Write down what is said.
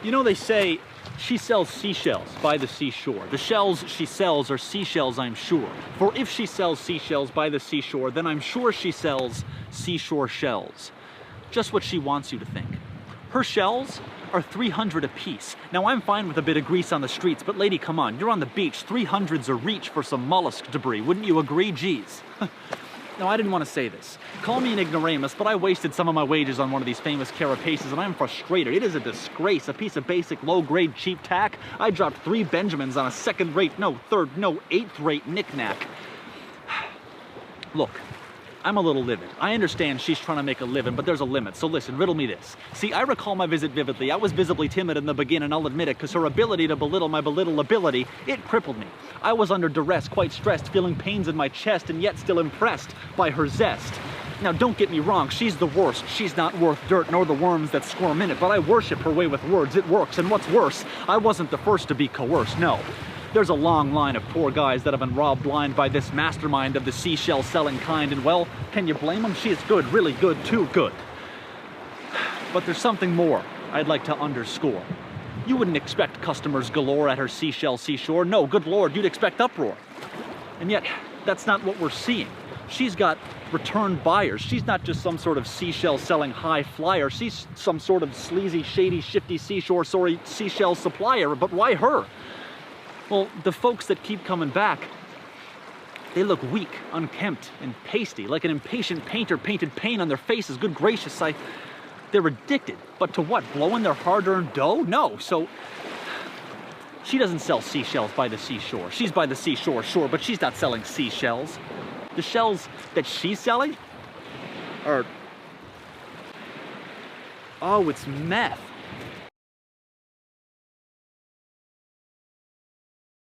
You know, they say she sells seashells by the seashore. The shells she sells are seashells, I'm sure. For if she sells seashells by the seashore, then I'm sure she sells seashore shells. Just what she wants you to think. Her shells are 300 apiece. Now, I'm fine with a bit of grease on the streets, but lady, come on, you're on the beach. 300's a reach for some mollusk debris. Wouldn't you agree? Geez. No, I didn't want to say this. Call me an ignoramus, but I wasted some of my wages on one of these famous carapaces, and I'm frustrated. It is a disgrace, a piece of basic, low-grade, cheap tack. I dropped 3 Benjamins on a second-rate, no, third, no, 8th-rate knick-knack. Look, I'm a little livid. I understand she's trying to make a living, but there's a limit, so listen, riddle me this. See, I recall my visit vividly. I was visibly timid in the beginning, I'll admit it, because her ability to belittle my belittleability, it crippled me. I was under duress, quite stressed, feeling pains in my chest, and yet still impressed by her zest. Now, don't get me wrong, she's the worst. She's not worth dirt, nor the worms that squirm in it, but I worship her way with words. It works, and what's worse, I wasn't the first to be coerced, no. There's a long line of poor guys that have been robbed blind by this mastermind of the seashell selling kind, and well, can you blame them? She is good, really good, too good. But there's something more I'd like to underscore. You wouldn't expect customers galore at her seashell seashore. No, good Lord, you'd expect uproar. And yet, that's not what we're seeing. She's got return buyers. She's not just some sort of seashell selling high flyer. She's some sort of sleazy, shady, shifty seashell supplier. But why her? Well, the folks that keep coming back, they look weak, unkempt, and pasty, like an impatient painter painted paint on their faces. Good gracious, they're addicted. But to what? Blowing their hard-earned dough? No, so she doesn't sell seashells by the seashore. She's by the seashore, sure, but she's not selling seashells. The shells that she's selling are... oh, it's meth.